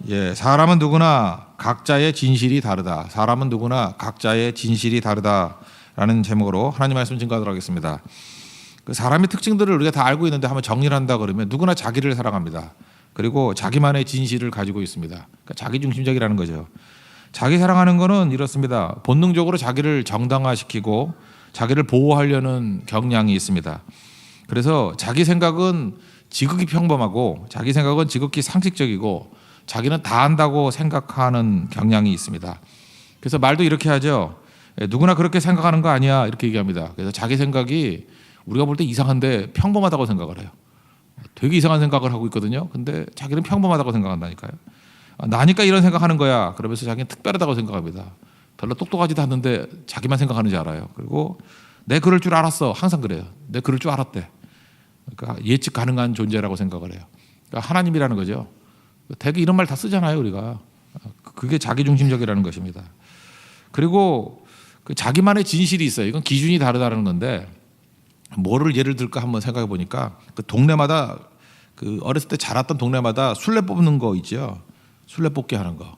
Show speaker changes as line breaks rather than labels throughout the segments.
예, 사람은 누구나 각자의 진실이 다르다. 사람은 누구나 각자의 진실이 다르다라는 제목으로 하나님 말씀 증거하도록 하겠습니다. 그 사람의 특징들을 우리가 다 알고 있는데 한번 정리를 한다 그러면 누구나 자기를 사랑합니다. 그리고 자기만의 진실을 가지고 있습니다. 그러니까 자기중심적이라는 거죠. 자기 사랑하는 거는 이렇습니다. 본능적으로 자기를 정당화시키고 자기를 보호하려는 경향이 있습니다. 그래서 자기 생각은 지극히 평범하고 자기 생각은 지극히 상식적이고 자기는 다 안다고 생각하는 경향이 있습니다. 그래서 말도 이렇게 하죠. 누구나 그렇게 생각하는 거 아니야 이렇게 얘기합니다. 그래서 자기 생각이 우리가 볼 때 이상한데 평범하다고 생각을 해요. 되게 이상한 생각을 하고 있거든요. 근데 자기는 평범하다고 생각한다니까요. 나니까 이런 생각하는 거야. 그러면서 자기는 특별하다고 생각합니다. 별로 똑똑하지도 않는데 자기만 생각하는지 알아요. 그리고 내 그럴 줄 알았어. 항상 그래요. 내 그럴 줄 알았대. 그러니까 예측 가능한 존재라고 생각을 해요. 그러니까 하나님이라는 거죠. 되게 이런 말 다 쓰잖아요, 우리가. 그게 자기중심적이라는 것입니다. 그리고 그 자기만의 진실이 있어요. 이건 기준이 다르다는 건데 뭐를 예를 들까 한번 생각해 보니까 그 동네마다 그 어렸을 때 자랐던 동네마다 술래 뽑는 거 있죠. 술래 뽑기 하는 거.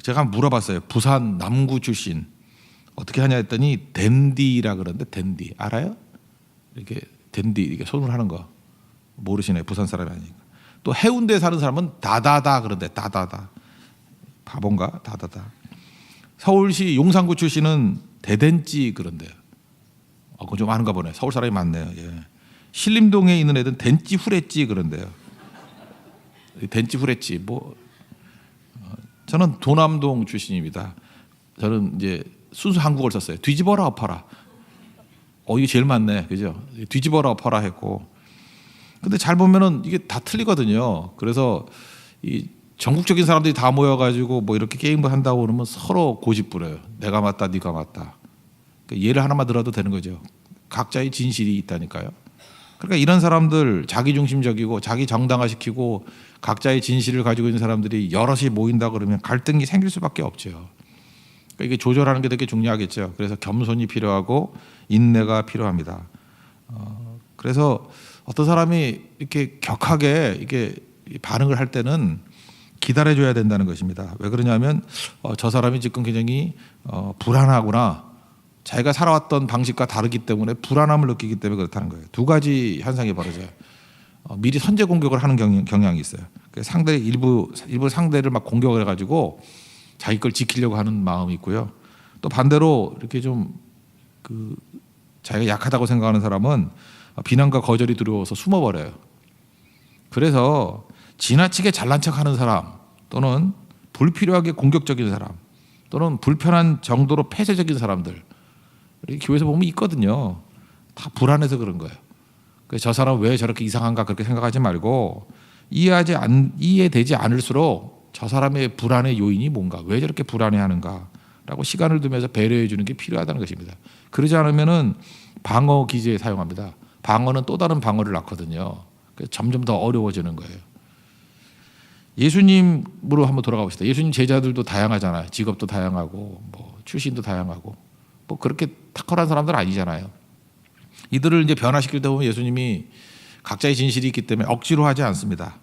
제가 한번 물어봤어요. 부산 남구 출신 어떻게 하냐 했더니 댄디라 그러는데 댄디 알아요? 이렇게 댄디 이게 손으로 하는 거 모르시네. 부산 사람이 아니니까. 또 해운대에 사는 사람은 다다다 그런데 다다다 바본가 다다다. 서울시 용산구 출신은 대댄찌 그런데요. 그건 좀 아는가 보네. 서울 사람이 많네요. 예. 신림동에 있는 애들은 댄찌 후레찌 그런데요. 댄찌 후레찌 뭐 저는 도남동 출신입니다. 저는 이제 순수 한국어를 썼어요. 뒤집어라 엎어라. 이게 제일 맞네, 그죠? 뒤집어라 엎어라 했고. 근데 잘 보면은 이게 다 틀리거든요. 그래서 이 전국적인 사람들이 다 모여가지고 뭐 이렇게 게임을 한다고 그러면 서로 고집 부려요. 내가 맞다, 네가 맞다. 그러니까 예를 하나만 들어도 되는 거죠. 각자의 진실이 있다니까요. 그러니까 이런 사람들 자기중심적이고 자기 정당화시키고 각자의 진실을 가지고 있는 사람들이 여럿이 모인다 그러면 갈등이 생길 수밖에 없죠. 그러니까 이게 조절하는 게 되게 중요하겠죠. 그래서 겸손이 필요하고 인내가 필요합니다. 그래서 어떤 사람이 이렇게 격하게 이게 반응을 할 때는 기다려줘야 된다는 것입니다. 왜 그러냐면 저 사람이 지금 굉장히 불안하구나. 자기가 살아왔던 방식과 다르기 때문에 불안함을 느끼기 때문에 그렇다는 거예요. 두 가지 현상이 벌어져요. 미리 선제 공격을 하는 경향이 있어요. 상대 일부 상대를 막 공격을 해가지고 자기 걸 지키려고 하는 마음이 있고요. 또 반대로 이렇게 좀 그 자기가 약하다고 생각하는 사람은 비난과 거절이 두려워서 숨어버려요. 그래서 지나치게 잘난 척하는 사람 또는 불필요하게 공격적인 사람 또는 불편한 정도로 폐쇄적인 사람들 교회에서 보면 있거든요. 다 불안해서 그런 거예요. 그래서 저 사람 왜 저렇게 이상한가 그렇게 생각하지 말고 이해되지 않을수록 저 사람의 불안의 요인이 뭔가 왜 저렇게 불안해하는가라고 시간을 두면서 배려해 주는 게 필요하다는 것입니다. 그러지 않으면은 방어 기제에 사용합니다. 방어는 또 다른 방어를 낳거든요. 그래서 점점 더 어려워지는 거예요. 예수님으로 한번 돌아가 봅시다. 예수님 제자들도 다양하잖아요. 직업도 다양하고 뭐 출신도 다양하고 뭐 그렇게 탁월한 사람들 아니잖아요. 이들을 이제 변화시킬 때 보면 예수님이 각자의 진실이 있기 때문에 억지로 하지 않습니다.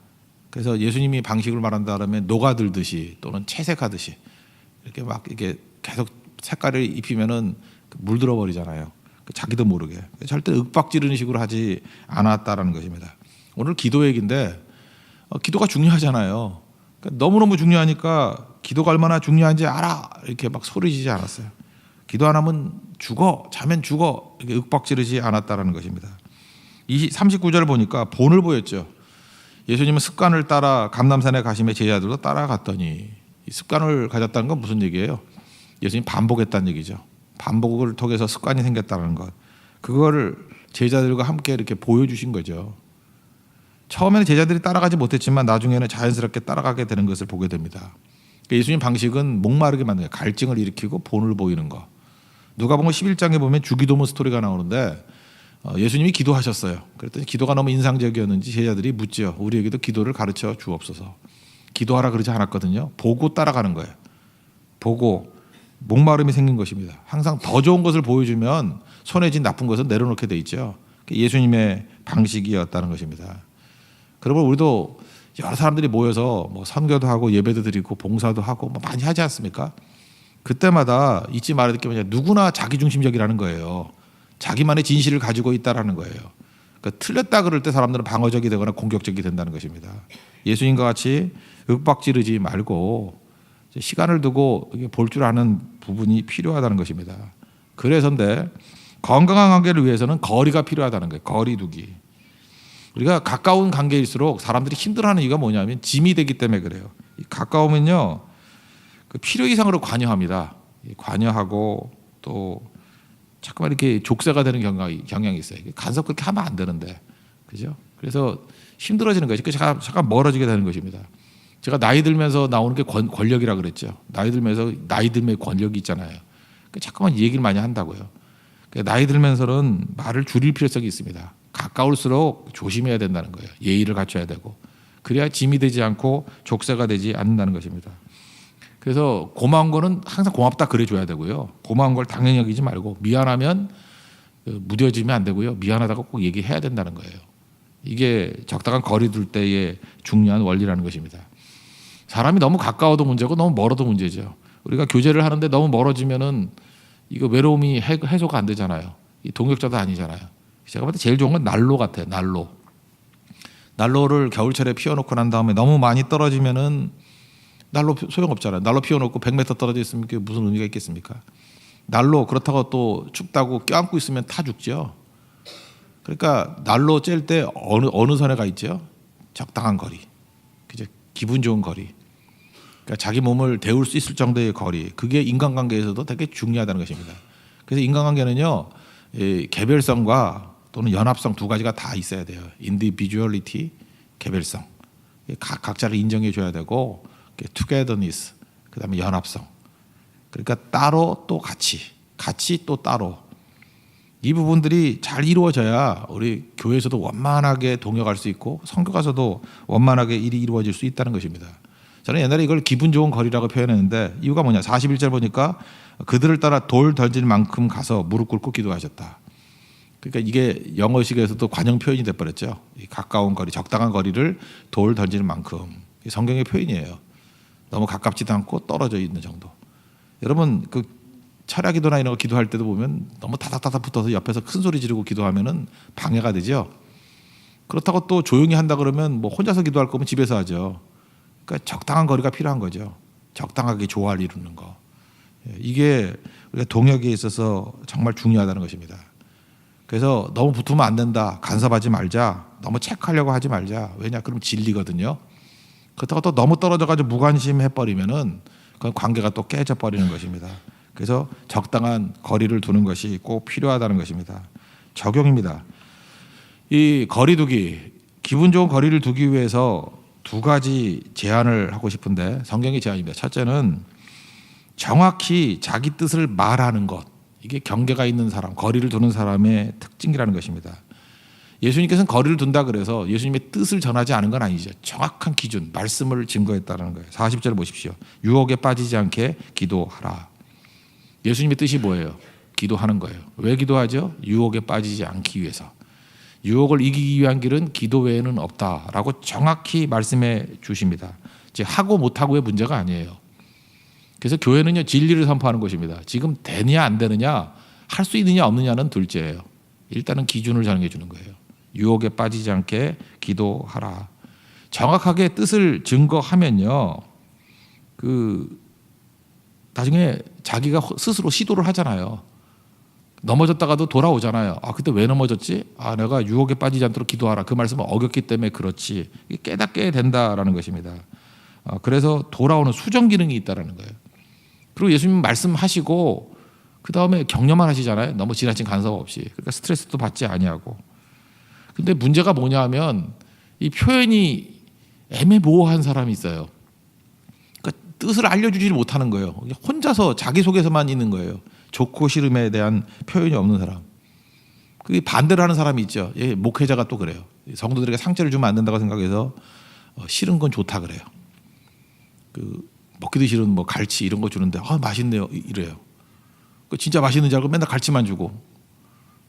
그래서 예수님이 방식을 말한다면 녹아들듯이 또는 채색하듯이 이렇게 막 이렇게 계속 색깔을 입히면은 물들어 버리잖아요. 자기도 모르게 절대 윽박지르는 식으로 하지 않았다라는 것입니다. 오늘 기도 얘기인데 기도가 중요하잖아요. 그러니까 너무너무 중요하니까 기도가 얼마나 중요한지 알아 이렇게 막 소리지지 않았어요. 기도 안 하면 죽어 자면 죽어 이렇게 윽박지르지 않았다라는 것입니다. 39절을 보니까 본을 보였죠. 예수님은 습관을 따라 감람산에 가심에 제자들도 따라갔더니 이 습관을 가졌다는 건 무슨 얘기예요? 예수님 반복했다는 얘기죠. 반복을 통해서 습관이 생겼다는 것. 그거를 제자들과 함께 이렇게 보여주신 거죠. 처음에는 제자들이 따라가지 못했지만 나중에는 자연스럽게 따라가게 되는 것을 보게 됩니다. 예수님 방식은 목마르게 만드는 거예요. 갈증을 일으키고 본을 보이는 거. 누가복음 11장에 보면 주기도문 스토리가 나오는데 예수님이 기도하셨어요. 그랬더니 기도가 너무 인상적이었는지 제자들이 묻죠. 우리에게도 기도를 가르쳐 주옵소서. 기도하라 그러지 않았거든요. 보고 따라가는 거예요. 보고 목마름이 생긴 것입니다. 항상 더 좋은 것을 보여주면 손에 쥔 나쁜 것은 내려놓게 돼 있죠. 예수님의 방식이었다는 것입니다. 그러면 우리도 여러 사람들이 모여서 뭐 선교도 하고 예배도 드리고 봉사도 하고 뭐 많이 하지 않습니까? 그때마다 잊지 말아야 될 게 뭐냐, 누구나 자기중심적이라는 거예요. 자기만의 진실을 가지고 있다라는 거예요. 그러니까 틀렸다 그럴 때 사람들은 방어적이 되거나 공격적이 된다는 것입니다. 예수님과 같이 윽박지르지 말고 시간을 두고 볼 줄 아는 부분이 필요하다는 것입니다. 그래서인데 건강한 관계를 위해서는 거리가 필요하다는 거예요. 거리 두기. 우리가 가까운 관계일수록 사람들이 힘들어하는 이유가 뭐냐면 짐이 되기 때문에 그래요. 가까우면요, 그 필요 이상으로 관여합니다. 관여하고 또 자꾸만 이렇게 족쇄가 되는 경향이 있어요. 간섭 그렇게 하면 안 되는데, 그죠? 그래서 힘들어지는 거죠. 잠깐 멀어지게 되는 것입니다. 제가 나이 들면서 나오는 게 권력이라 그랬죠. 나이 들면 권력이 있잖아요. 자꾸만 이 얘기를 많이 한다고요. 나이 들면서는 말을 줄일 필요성이 있습니다. 가까울수록 조심해야 된다는 거예요. 예의를 갖춰야 되고, 그래야 짐이 되지 않고 족쇄가 되지 않는다는 것입니다. 그래서 고마운 거는 항상 고맙다 그래줘야 되고요. 고마운 걸 당연히 여기지 말고, 미안하면 무뎌지면 안 되고요. 미안하다고 꼭 얘기해야 된다는 거예요. 이게 적당한 거리 둘 때의 중요한 원리라는 것입니다. 사람이 너무 가까워도 문제고 너무 멀어도 문제죠. 우리가 교제를 하는데 너무 멀어지면은 이거 외로움이 해소가 안 되잖아요. 이 동역자도 아니잖아요. 제가 볼 때 제일 좋은 건 난로 같아요. 난로를 겨울철에 피워놓고 난 다음에 너무 많이 떨어지면은 난로 소용없잖아요. 난로 피워놓고 100m 떨어져 있으면 그게 무슨 의미가 있겠습니까? 난로 그렇다고 또 춥다고 껴안고 있으면 타 죽죠. 그러니까 난로 쬐일 때 어느 선에 가 있죠? 적당한 거리, 그죠? 기분 좋은 거리. 그러니까 자기 몸을 데울 수 있을 정도의 거리. 그게 인간관계에서도 되게 중요하다는 것입니다. 그래서 인간관계는요, 개별성과 또는 연합성 두 가지가 다 있어야 돼요. individuality, 개별성. 각자를 인정해 줘야 되고, togetherness, 그다음에 연합성. 그러니까 따로 또 같이 또 따로. 이 부분들이 잘 이루어져야 우리 교회에서도 원만하게 동역할 수 있고 선교 가서도 원만하게 일이 이루어질 수 있다는 것입니다. 저는 옛날에 이걸 기분 좋은 거리라고 표현했는데 이유가 뭐냐, 41절 보니까 그들을 따라 돌 던질 만큼 가서 무릎 꿇고 기도하셨다. 그러니까 이게 영어식에서도 관용 표현이 돼버렸죠. 가까운 거리, 적당한 거리를 돌 던질 만큼. 성경의 표현이에요. 너무 가깝지도 않고 떨어져 있는 정도. 여러분 그 철야기도나 이런 거 기도할 때도 보면 너무 다닥다닥 붙어서 옆에서 큰 소리 지르고 기도하면은 방해가 되죠. 그렇다고 또 조용히 한다 그러면 뭐 혼자서 기도할 거면 집에서 하죠. 그러니까 적당한 거리가 필요한 거죠. 적당하게 조화를 이루는 거. 이게 우리가 동역에 있어서 정말 중요하다는 것입니다. 그래서 너무 붙으면 안 된다. 간섭하지 말자. 너무 체크하려고 하지 말자. 왜냐? 그럼 질리거든요. 그렇다고 또 너무 떨어져가지고 무관심해버리면은 그 관계가 또 깨져버리는 것입니다. 그래서 적당한 거리를 두는 것이 꼭 필요하다는 것입니다. 적용입니다. 이 거리 두기, 기분 좋은 거리를 두기 위해서 두 가지 제안을 하고 싶은데 성경의 제안입니다. 첫째는 정확히 자기 뜻을 말하는 것. 이게 경계가 있는 사람, 거리를 두는 사람의 특징이라는 것입니다. 예수님께서는 거리를 둔다 그래서 예수님의 뜻을 전하지 않은 건 아니죠. 정확한 기준, 말씀을 증거했다는 거예요. 40절 보십시오. 유혹에 빠지지 않게 기도하라. 예수님의 뜻이 뭐예요? 기도하는 거예요. 왜 기도하죠? 유혹에 빠지지 않기 위해서. 유혹을 이기기 위한 길은 기도 외에는 없다라고 정확히 말씀해 주십니다. 즉 하고 못하고의 문제가 아니에요. 그래서 교회는요, 진리를 선포하는 것입니다. 지금 되느냐 안 되느냐, 할 수 있느냐 없느냐는 둘째예요. 일단은 기준을 정해 주는 거예요. 유혹에 빠지지 않게 기도하라. 정확하게 뜻을 증거하면요, 나중에 자기가 스스로 시도를 하잖아요. 넘어졌다가도 돌아오잖아요. 아, 그때 왜 넘어졌지? 아, 내가 유혹에 빠지지 않도록 기도하라. 그 말씀은 어겼기 때문에 그렇지. 깨닫게 된다라는 것입니다. 그래서 돌아오는 수정 기능이 있다라는 거예요. 그리고 예수님 말씀하시고 그 다음에 격려만 하시잖아요. 너무 지나친 간섭 없이. 그러니까 스트레스도 받지 아니하고. 근데 문제가 뭐냐면 이 표현이 애매모호한 사람이 있어요. 그러니까 뜻을 알려주지 못하는 거예요. 혼자서 자기속에서만 있는 거예요. 좋고 싫음에 대한 표현이 없는 사람. 그게 반대로 하는 사람이 있죠. 목회자가 또 그래요. 성도들에게 상처를 주면 안 된다고 생각해서 싫은 건 좋다 그래요. 먹기도 싫은 뭐 갈치 이런 거 주는데 맛있네요 이래요. 진짜 맛있는 줄 알고 맨날 갈치만 주고.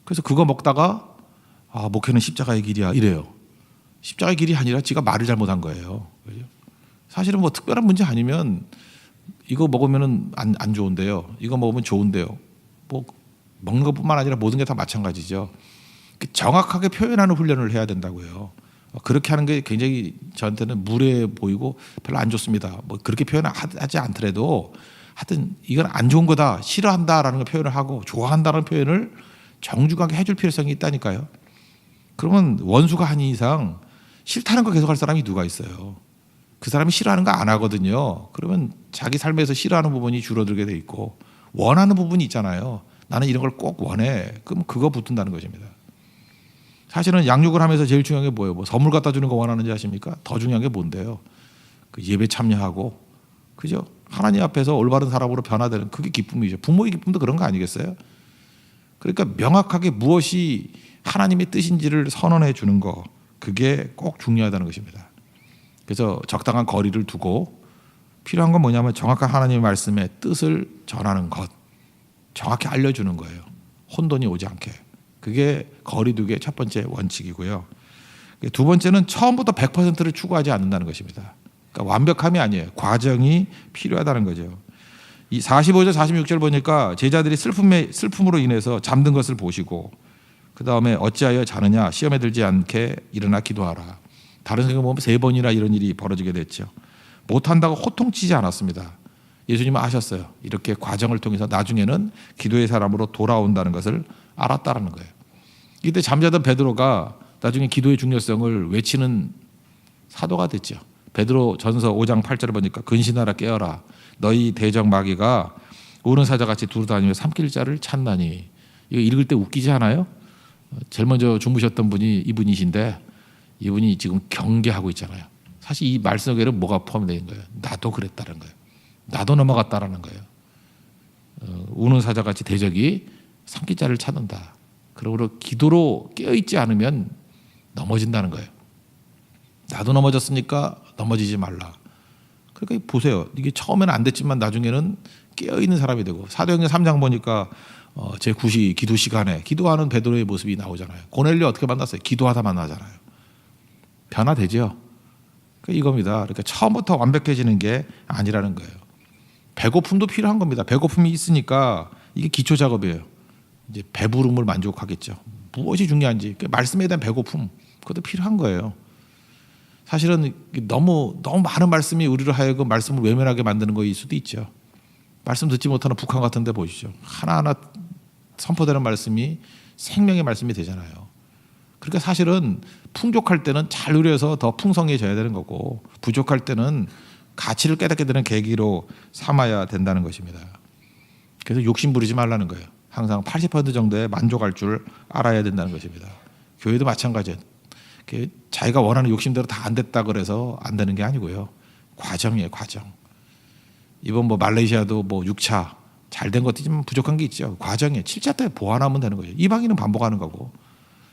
그래서 그거 먹다가 목회는 십자가의 길이야 이래요. 십자가의 길이 아니라 지가 말을 잘못한 거예요. 그죠? 사실은 뭐 특별한 문제 아니면 이거 먹으면은 안 좋은데요. 이거 먹으면 좋은데요. 뭐 먹는 것뿐만 아니라 모든 게 다 마찬가지죠. 정확하게 표현하는 훈련을 해야 된다고요. 그렇게 하는 게 굉장히 저한테는 무례해 보이고 별로 안 좋습니다. 뭐 그렇게 표현하지 않더라도 하여튼 이건 안 좋은 거다, 싫어한다라는 걸 표현을 하고 좋아한다는 표현을 정중하게 해줄 필요성이 있다니까요. 그러면 원수가 아닌 이상 싫다는 거 계속할 사람이 누가 있어요. 그 사람이 싫어하는 거 안 하거든요. 그러면 자기 삶에서 싫어하는 부분이 줄어들게 돼 있고 원하는 부분이 있잖아요. 나는 이런 걸 꼭 원해. 그럼 그거 붙는다는 것입니다. 사실은 양육을 하면서 제일 중요한 게 뭐예요? 뭐 선물 갖다 주는 거 원하는지 아십니까? 더 중요한 게 뭔데요? 그 예배 참여하고, 그죠? 하나님 앞에서 올바른 사람으로 변화되는 그게 기쁨이죠. 부모의 기쁨도 그런 거 아니겠어요? 그러니까 명확하게 무엇이 하나님의 뜻인지를 선언해 주는 거, 그게 꼭 중요하다는 것입니다. 그래서 적당한 거리를 두고 필요한 건 뭐냐면 정확한 하나님의 말씀의 뜻을 전하는 것, 정확히 알려주는 거예요. 혼돈이 오지 않게. 그게 거리두기의 첫 번째 원칙이고요. 두 번째는 처음부터 100%를 추구하지 않는다는 것입니다. 그러니까 완벽함이 아니에요. 과정이 필요하다는 거죠. 이 45절 46절 보니까 제자들이 슬픔으로 인해서 잠든 것을 보시고 그 다음에 어찌하여 자느냐, 시험에 들지 않게 일어나 기도하라. 다른 생각 보면 3번이나 이런 일이 벌어지게 됐죠. 못한다고 호통치지 않았습니다. 예수님은 아셨어요. 이렇게 과정을 통해서 나중에는 기도의 사람으로 돌아온다는 것을 알았다는 거예요. 이때 잠자던 베드로가 나중에 기도의 중요성을 외치는 사도가 됐죠. 베드로 전서 5장 8절을 보니까 근신하라 깨어라. 너희 대적 마귀가 우는 사자같이 두루다니며 삼킬 자를 찾나니. 이거 읽을 때 웃기지 않아요? 제일 먼저 주무셨던 분이 이분이신데 이분이 지금 경계하고 있잖아요. 사실 이 말씀 속에는 뭐가 포함되어 있는 거예요? 나도 그랬다는 거예요. 나도 넘어갔다라는 거예요. 우는 사자같이 대적이 삼킬 자를 찾는다. 그러므로 기도로 깨어있지 않으면 넘어진다는 거예요. 나도 넘어졌으니까 넘어지지 말라. 그러니까 보세요. 이게 처음에는 안 됐지만 나중에는 깨어있는 사람이 되고 사도행전 3장 보니까 제9시 기도 시간에 기도하는 베드로의 모습이 나오잖아요. 고넬료 어떻게 만났어요? 기도하다 만나잖아요. 변화되죠. 그러니까 이겁니다. 그러니까 처음부터 완벽해지는 게 아니라는 거예요. 배고픔도 필요한 겁니다. 배고픔이 있으니까 이게 기초 작업이에요. 이제 배부름을 만족하겠죠. 무엇이 중요한지 말씀에 대한 배고픔 그것도 필요한 거예요. 사실은 너무 많은 말씀이 우리를 하여금 말씀을 외면하게 만드는 거일 수도 있죠. 말씀 듣지 못하는 북한 같은 데 보시죠. 하나하나 선포되는 말씀이 생명의 말씀이 되잖아요. 그러니까 사실은 풍족할 때는 잘 누려서 더 풍성해져야 되는 거고 부족할 때는 가치를 깨닫게 되는 계기로 삼아야 된다는 것입니다. 그래서 욕심 부리지 말라는 거예요. 항상 80% 정도에 만족할 줄 알아야 된다는 것입니다. 교회도 마찬가지예요. 자기가 원하는 욕심대로 다 안 됐다 그래서 안 되는 게 아니고요. 과정이에요, 과정. 이번 뭐 말레이시아도 뭐 6차 잘 된 것도 있지만 부족한 게 있죠. 과정이에요. 7차 때 보완하면 되는 거죠. 이방인은 반복하는 거고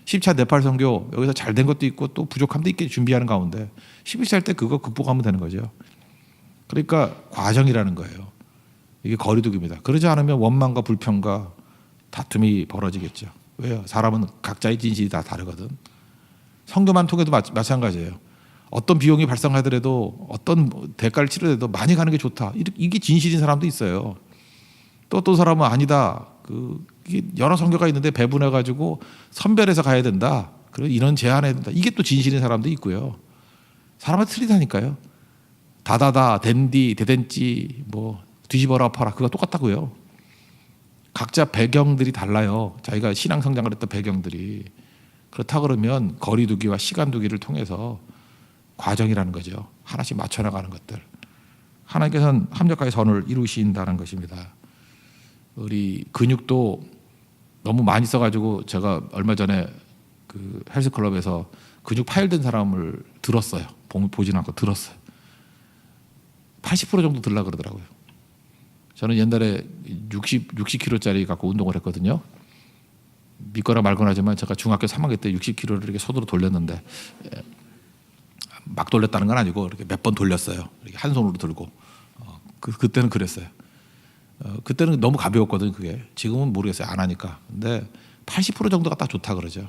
10차 네팔 선교 여기서 잘 된 것도 있고 또 부족함도 있게 준비하는 가운데 11차 때 그거 극복하면 되는 거죠. 그러니까 과정이라는 거예요. 이게 거리두기입니다. 그러지 않으면 원망과 불평과 다툼이 벌어지겠죠. 왜요? 사람은 각자의 진실이 다 다르거든. 성교만 통해도 마찬가지예요. 어떤 비용이 발생하더라도 어떤 대가를 치르더라도 많이 가는 게 좋다. 이게 진실인 사람도 있어요. 또 어떤 사람은 아니다. 여러 성교가 있는데 배분해가지고 선별해서 가야 된다. 그리고 이런 제한해야 된다. 이게 또 진실인 사람도 있고요. 사람은 틀리다니까요. 다다다, 댄디, 대댄지, 뭐 뒤집어라 엎어라 그거 똑같다고요. 각자 배경들이 달라요. 자기가 신앙 성장을 했던 배경들이. 그렇다 그러면 거리두기와 시간두기를 통해서 과정이라는 거죠. 하나씩 맞춰나가는 것들. 하나님께서는 합력하여 선을 이루신다는 것입니다. 우리 근육도 너무 많이 써가지고 제가 얼마 전에 그 헬스클럽에서 근육 파열된 사람을 들었어요. 보지는 않고 들었어요. 80% 정도 들라 그러더라고요. 저는 옛날에 60kg짜리 갖고 운동을 했거든요. 믿거나 말거나 하지만 제가 중학교 3학년 때 60kg를 이렇게 손으로 돌렸는데 막 돌렸다는 건 아니고 이렇게 몇 번 돌렸어요. 이렇게 한 손으로 들고 그때는 그랬어요. 그때는 너무 가벼웠거든요. 그게 지금은 모르겠어요. 안 하니까. 근데 80% 정도가 딱 좋다 그러죠.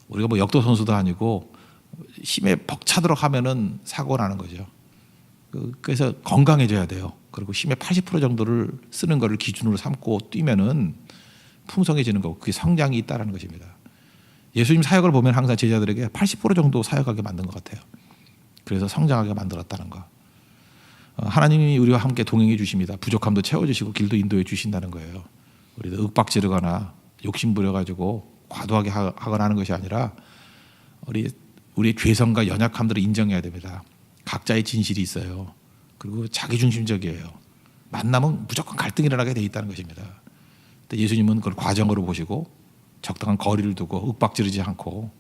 우리가 뭐 역도 선수도 아니고 힘에 벅차도록 하면은 사고 나는 거죠. 그래서 건강해져야 돼요. 그리고 힘의 80% 정도를 쓰는 거를 기준으로 삼고 뛰면은 풍성해지는 거고 그게 성장이 있다라는 것입니다. 예수님 사역을 보면 항상 제자들에게 80% 정도 사역하게 만든 것 같아요. 그래서 성장하게 만들었다는 거. 하나님이 우리와 함께 동행해 주십니다. 부족함도 채워주시고 길도 인도해 주신다는 거예요. 우리도 윽박지르거나 욕심 부려가지고 과도하게 하거나 하는 것이 아니라 우리의 죄성과 연약함들을 인정해야 됩니다. 각자의 진실이 있어요. 그리고 자기중심적이에요. 만나면 무조건 갈등이 일어나게 돼 있다는 것입니다. 근데 예수님은 그걸 과정으로 보시고 적당한 거리를 두고 윽박지르지 않고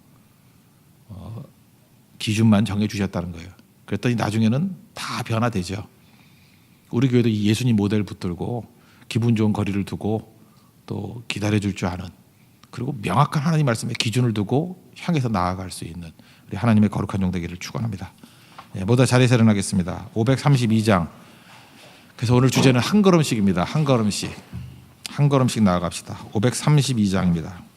기준만 정해 주셨다는 거예요. 그랬더니 나중에는 다 변화되죠. 우리 교회도 이 예수님 모델 붙들고 기분 좋은 거리를 두고 또 기다려줄 줄 아는 그리고 명확한 하나님 말씀의 기준을 두고 향해서 나아갈 수 있는 우리 하나님의 거룩한 종 되기를 축원합니다. 모두 자리에서 일어나겠습니다. 532장. 그래서 오늘 주제는 한 걸음씩입니다. 한 걸음씩 나아갑시다. 532장입니다.